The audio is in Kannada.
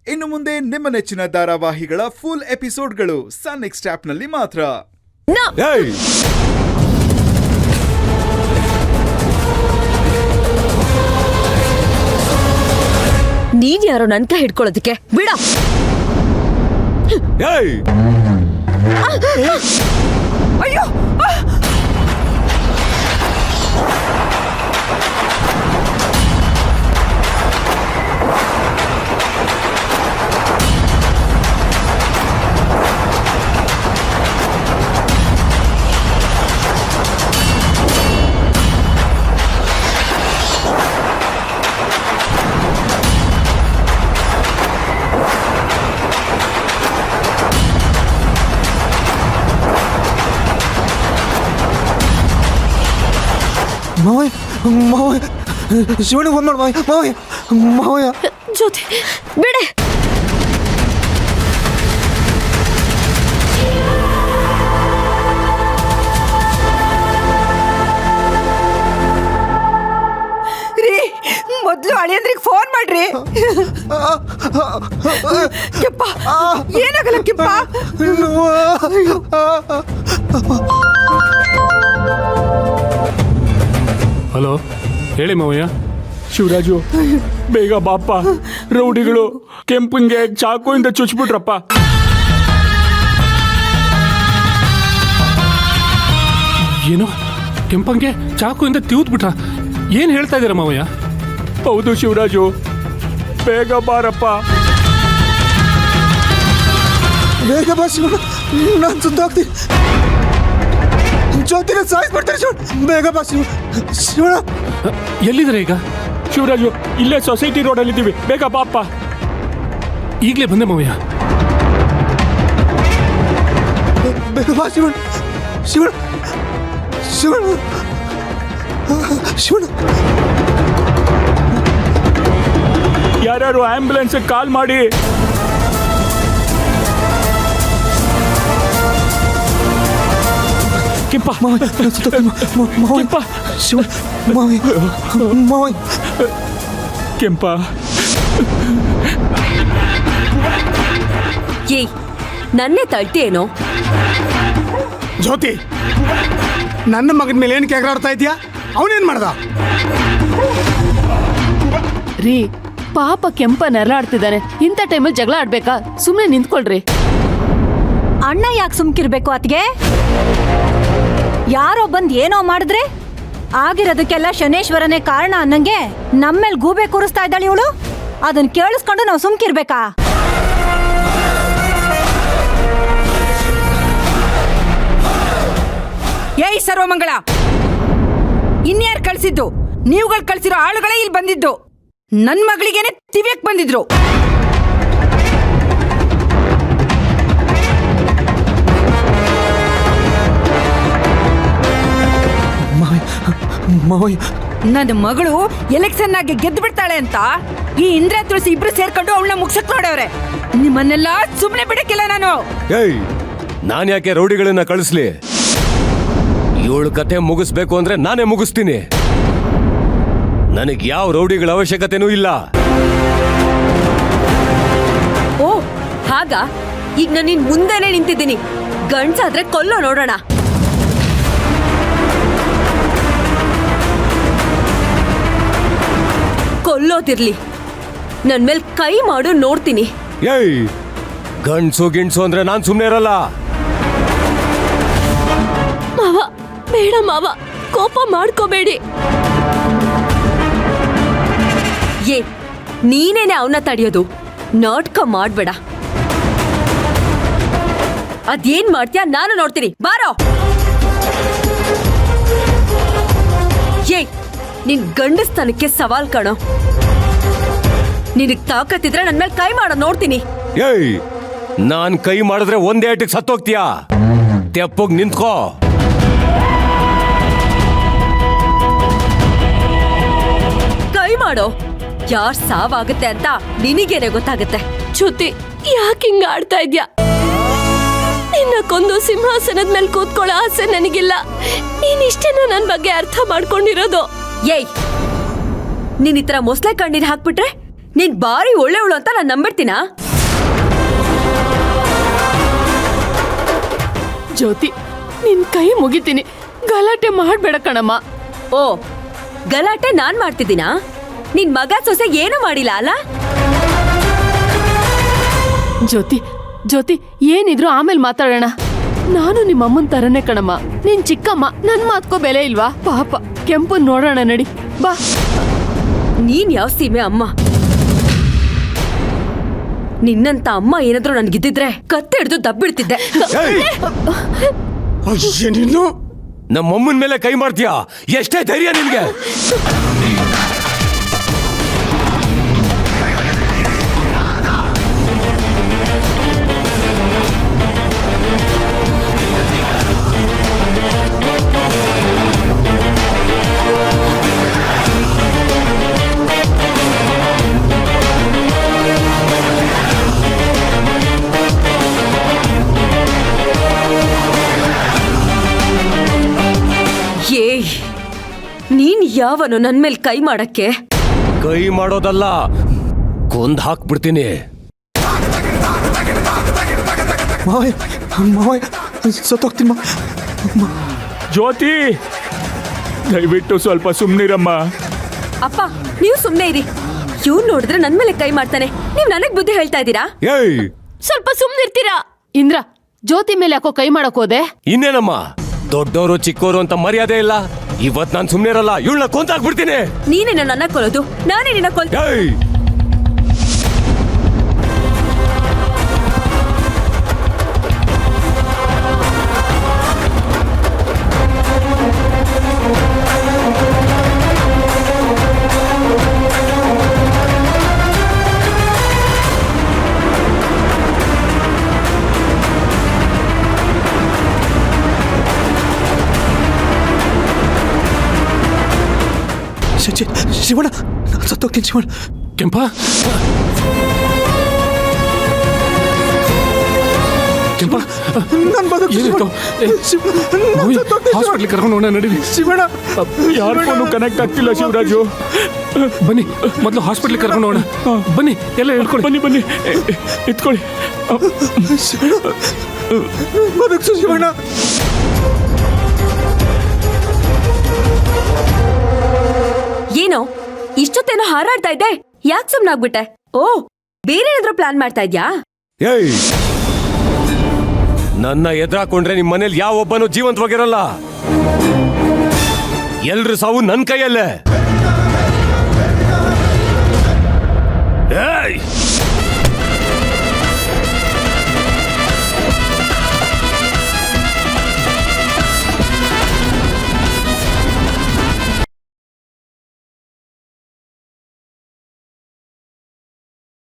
ಇನ್ನು ಮುಂದೆ ನಿಮ್ಮ ನೆಚ್ಚಿನ ಧಾರಾವಾಹಿಗಳ ಫುಲ್ ಎಪಿಸೋಡ್ಗಳು ಸನ್ ನೆಕ್ಸ್ಟ್ ಆಪ್ನಲ್ಲಿ ಮಾತ್ರ. ನೀನ್ ಯಾರೋ ನನ್ ಕೈ ಹಿಡ್ಕೊಳ್ಳೋದಕ್ಕೆ ಬಿಡ. ಅಯ್ಯೋ ಶಿವನಿಗೆ ಫೋನ್ ಮಾಡಿ ಮಾವಯ್ಯ ಜ್ಯೋತಿ ಬಿಡೆ. ರೀ ಮೊದ್ಲು ಅಳಿಯಂದ್ರಿಗೆ ಫೋನ್ ಮಾಡ್ರಿ. ಕೆಂಪ ಏನಾಗಲ್ಲ ಕೆಂಪ. ಹಲೋ ಹೇಳಿ ಮಾವಯ್ಯ. ಶಿವರಾಜು ಬೇಗ ಬಾಪ್ಪ, ರೌಡಿಗಳು ಕೆಂಪಂಗೆ ಚಾಕುವಿಂದ ಚುಚ್ಬಿಟ್ರಪ್ಪ. ಏನು ಕೆಂಪಂಗೆ ಚಾಕುವಿಂದ ತಿವ್ದ್ಬಿಟ್ರ? ಏನ್ ಹೇಳ್ತಾ ಇದ್ದೀರ ಮಾವಯ್ಯ? ಹೌದು ಶಿವರಾಜು, ಬೇಗ ಬಾರಪ್ಪ. ಬೇಗ ಬಾ ಶಿವಣ್ಣ, ನಾನು ಸುತ್ತಾಗ್ತೀನಿ. ಜ್ಯೋತಿನ ಸಾಯಿಸ್ಬಿಡ್ತಾರೆ ಶಿವಣ್ಣ, ಬೇಗ ಬಾ ಶಿವಣ್ಣ. ಎಲ್ಲಿದ್ದಾರೆ ಈಗ ಶಿವರಾಜು? ಇಲ್ಲೇ ಸೊಸೈಟಿ ರೋಡಲ್ಲಿ ಇದ್ದೀವಿ, ಬೇಗ ಬಾಪ್ಪ. ಈಗಲೇ ಬಂದೆ ಮಾವಯ್ಯ. ಬೇಗ ಬಾ ಶಿವಣ್ಣ. ಶಿವಣ್ಣ ಶಿವಣ್ಣ ಶಿವಣ್ಣ, ಯಾರ್ಯಾರು ಆಂಬ್ಯುಲೆನ್ಸ್ ಕಾಲ್ ಮಾಡಿ. ಕೆಂಪ ಕೆಂಪ ಕೆಂಪ ಏಯ್, ನನ್ನೇ ತಳ್ತಿಯೇನೋ? ಜ್ಯೋತಿ, ನನ್ನ ಮಗನ ಮೇಲೆ ಏನು ಕೆಗರಾಡ್ತಾ ಇದೆಯಾ? ಅವನೇನ್ ಮಾಡ್ದ? ರೀ ಪಾಪ ಕೆಂಪ ನೆರಳಾಡ್ತಿದ್ದಾನೆ. ಇಂಥ ಟೈಮಲ್ಲಿ ಜಗಳ ಆಡ್ಬೇಕಾ? ಸುಮ್ಮನೆ ನಿಂತ್ಕೊಳ್ರಿ. ಅಣ್ಣ ಯಾಕೆ ಸುಮ್ಕಿರ್ಬೇಕು? ಅತ್ಗೆ ಯಾರೋ ಬಂದ್ ಏನೋ ಮಾಡಿದ್ರೆ ಆಗಿರೋದಕ್ಕೆಲ್ಲ ಶನೇಶ್ವರನೇ ಕಾರಣ ಅನ್ನಂಗೆ ನಮ್ಮೇಲ್ ಗೂಬೆ ಕೂರಿಸ್ತಾ ಇದ್ದಾಳೆ ಇವಳು. ಅದನ್ನ ಕೇಳಿಸ್ಕೊಂಡು ನಾವು ಸುಮ್ಕಿರ್ಬೇಕಾ? ಏಯ್ ಸರ್ವಮಂಗಳ, ಇನ್ಯಾರು ಕಳ್ಸಿದ್ದು? ನೀವುಗಳು ಕಳ್ಸಿರೋ ಆಳುಗಳೇ ಇಲ್ಲಿ ಬಂದಿದ್ದು. ನನ್ ಮಗಳಿಗೇನೆ ತಿವ್ಯಕ್ ಬಂದಿದ್ರು. ನನ್ನ ಮಗಳು ಎಲೆಕ್ಷನ್ ಆಗಿ ಗೆದ್ದು ಬಿಡ್ತಾಳೆ ಅಂತ ಈ ಇಂದ್ರ ತುಳಸಿ ಇಬ್ರು ಸೇರ್ಕೊಂಡು ಅವಳನ್ನ ಮುಗ್ಸಕ್ ನೋಡವ್ರೆ. ನಿಮ್ಮನ್ನೆಲ್ಲ ಸುಮ್ನೆ ಬಿಡಕ್ಕಿಲ್ಲ ನಾನು. ಏಯ್, ನಾನ್ ಯಾಕೆ ರೌಡಿಗಳನ್ನ ಕಳಿಸ್ಲಿ? ಇವಳು ಕತೆ ಮುಗಿಸ್ಬೇಕು ಅಂದ್ರೆ ನಾನೇ ಮುಗಿಸ್ತೀನಿ. ನನಗ್ ಯಾವ ರೌಡಿಗಳ ಅವಶ್ಯಕತೆನೂ ಇಲ್ಲ. ಓ ಹಾಗ? ಈಗ ನಾನು ನಿನ್ ಮುಂದೆನೆ ನಿಂತಿದ್ದೀನಿ. ಗಂಡ್ಸಾದ್ರೆ ಕೊಲ್ಲೋ ನೋಡೋಣ. ಕೊಲ್ಲೋದಿರ್ಲಿ, ನನ್ ಮೇಲ್ ಕೈ ಮಾಡು ನೋಡ್ತೀನಿ. ಏಯ್, ಗಂಡ್ಸು ಗಿಣ್ಸು ಅಂದ್ರೆ ನಾನ್ ಸುಮ್ನೆ ಇರಲ್ಲ. ಮಾವ ಬೇಡ ಮಾವ, ಕೋಪ ಮಾಡ್ಕೋಬೇಡಿ. ಏ, ನೀನೇನೆ ಅವನ್ನ ತಡೆಯೋದು. ನಾಟಕ ಮಾಡ್ಬೇಡ. ಅದೇನ್ ಮಾಡ್ತೀಯ ನಾನು ನೋಡ್ತೀನಿ. ಬಾರೋ. ಏ, ನಿನ್ ಗಂಡಸ್ತನಕ್ಕೆ ಸವಾಲ್ ಕಣೋ. ನಿನಗ್ ತಾಕತ್ತಿದ್ರೆ ನನ್ ಮೇಲೆ ಕೈ ಮಾಡೋ ನೋಡ್ತೀನಿ. ಏಯ್, ನಾನ್ ಕೈ ಮಾಡಿದ್ರೆ ಒಂದೇ ಏಟಿಗೆ ಸತ್ತೋಗ್ತೀಯಾ? ತೆಪ್ಪೋಗ್ ನಿಂತ್ಕೋ. ಕೈ ಮಾಡೋ. ಯಾರ್ ಸಾವಾಗುತ್ತೆ ಅಂತ ನಿನಗೇನೆ ಗೊತ್ತಾಗುತ್ತೆ. ಜ್ಯೋತಿ, ಯಾಕೆ ಹಿಂಗ ಆಡ್ತಾ ಇದ್ಯಾ? ನಿನ್ನ ಕೊಂದು ಸಿಂಹಾಸನದ ಮೇಲೆ ಕೂತ್ಕೊಳ್ಳೋ ಆಸೆ ನನಗಿಲ್ಲ. ನೀನ್ ಇಷ್ಟೇನ ನನ್ ಬಗ್ಗೆ ಅರ್ಥ ಮಾಡ್ಕೊಂಡಿರೋದು? ಏಯ್, ನೀನ್ ಈ ತರ ಮೊಸಳೆ ಕಣ್ಣೀರ್ ಹಾಕ್ಬಿಟ್ರೆ ನೀನ್ ಬಾರಿ ಒಳ್ಳೆವಳು ಅಂತ ನಾನು ನಂಬಿಡ್ತೀನಾ? ಜ್ಯೋತಿ, ನಿನ್ ಕೈ ಮುಗಿತೀನಿ, ಗಲಾಟೆ ಮಾಡ್ಬೇಡ ಕಣಮ್ಮ. ಓ, ಗಲಾಟೆ ನಾನ್ ಮಾಡ್ತಿದ್ದೀನಾ? ನಿನ್ ಮಗ ಸೊಸೆ ಏನು ಮಾಡಿಲ್ಲ ಅಲ್ಲ? ಜ್ಯೋತಿ ಜ್ಯೋತಿ, ಏನಿದ್ರು ಆಮೇಲೆ ಮಾತಾಡೋಣ. ನಾನು ನಿಮ್ಮ ಅಮ್ಮನ ತರನೇ ಕಣಮ್ಮ, ನೀನ್ ಚಿಕ್ಕಮ್ಮ, ನನ್ ಮಾತ್ಕೋ ಬೆಲೆ ಇಲ್ವಾ? ಪಾಪ ಕೆಂಪು ನೋಡೋಣ ನಡಿ ಬಾ. ನೀನ್ ಯಾವ ಸೀಮೆ ಅಮ್ಮ? ನಿನ್ನಂತ ಅಮ್ಮ ಏನಾದ್ರೂ ನನ್ಗಿದ್ದಿದ್ರೆ ಕತ್ತೆ ಹಿಡಿದು ದಬ್ಬಿಡ್ತಿದ್ದೆ. ನೀನು ನಮ್ಮಮ್ಮನ ಮೇಲೆ ಕೈ ಮಾಡ್ತೀಯಾ? ಎಷ್ಟೇ ಧೈರ್ಯ ನಿನ್ಗೆ? ಏಯ್, ನೀನ್ ಯಾವನು ನನ್ ಮೇಲೆ ಕೈ ಮಾಡಕ್ಕೆ? ಕೈ ಮಾಡೋದಲ್ಲ, ಕೊಂದ್ ಹಾಕ್ಬಿಡ್ತೀನಿ. ಮಾವಯ್ಯ ಮಾವಯ್ಯ ಸತ್ತೋಗ್ತೀನಿ ಜ್ಯೋತಿ, ದಯವಿಟ್ಟು ಸ್ವಲ್ಪ ಸುಮ್ನಿರಮ್ಮ. ಅಪ್ಪ, ನೀವು ಸುಮ್ನೆ ಇರಿ. ಇವ್ನು ನೋಡಿದ್ರೆ ನನ್ ಮೇಲೆ ಕೈ ಮಾಡ್ತಾನೆ, ನೀವ್ ನನಗ್ ಬುದ್ಧಿ ಹೇಳ್ತಾ ಇದ್ದೀರಾ? ಏಯ್, ಸ್ವಲ್ಪ ಸುಮ್ನಿರ್ತೀರಾ? ಇಂದ್ರ, ಜ್ಯೋತಿ ಮೇಲೆ ಯಾಕೋ ಕೈ ಮಾಡಕ್ ಹೋದೆ? ಇನ್ನೇನಮ್ಮ, ದೊಡ್ಡವರು ಚಿಕ್ಕವರು ಅಂತ ಮರ್ಯಾದೆ ಇಲ್ಲ. ಇವತ್ ನಾನ್ ಸುಮ್ನೆ ಇರಲ್ಲ, ಇವಳನ್ನ ಕೊಂದಾಕ್ಬಿಡ್ತೀನಿ. ನೀನೇ ನನ್ನ ಕೊಲ್ಲೋದು, ನಾನೇ ನಿನ್ನ ಕೊಲ್. ಏಯ್, ಶಿವಣ್ಣ, ನಾನು ಸತ್ತೋಗ್ತೀನಿ ಶಿವಣ್ಣ. ಕೆಂಪ, ಕೆಂಪ, ನಾನು ಏನಿತ್ತು? ಹಾಸ್ಪಿಟ್ಲಿಗೆ ಕರ್ಕೊಂಡು ಹೋಗೋಣ ನಡೀರಿ. ಶಿವಣ್ಣ, ಯಾರ ಫೋನು ಕನೆಕ್ಟ್ ಆಗ್ತಿಲ್ಲ ಶಿವರಾಜು. ಬನ್ನಿ, ಮೊದಲು ಹಾಸ್ಪಿಟ್ಲಿಗೆ ಕರ್ಕೊಂಡು ಹೋಗೋಣ. ಬನ್ನಿ, ಎಲ್ಲ ಹೇಳ್ಕೊಳ್ಳಿ. ಬನ್ನಿ ಬನ್ನಿ, ಇಟ್ಕೊಳ್ಳಿ. ಬದುಕ್ಸು ಶಿವಣ್ಣ. ಏನೋ ಇಷ್ಟೊತ್ತೇನೋ ಹಾರಾಡ್ತಾ ಇದ್ದೆ, ಯಾಕೆ ಸುಮ್ನಾಗ್ಬಿಟ್ಟೆ? ಓ, ಬೇರೆ ಏನಾದ್ರೂ ಪ್ಲಾನ್ ಮಾಡ್ತಾ ಇದ್ಯಾ? ಏಯ್, ನನ್ನ ಎದುರಾಕೊಂಡ್ರೆ ನಿಮ್ ಮನೇಲಿ ಯಾವ ಒಬ್ಬನು ಜೀವಂತವಾಗಿರಲ್ಲ. ಎಲ್ರು ಸಾವು ನನ್ ಕೈಯಲ್ಲೇ. ಏಯ್,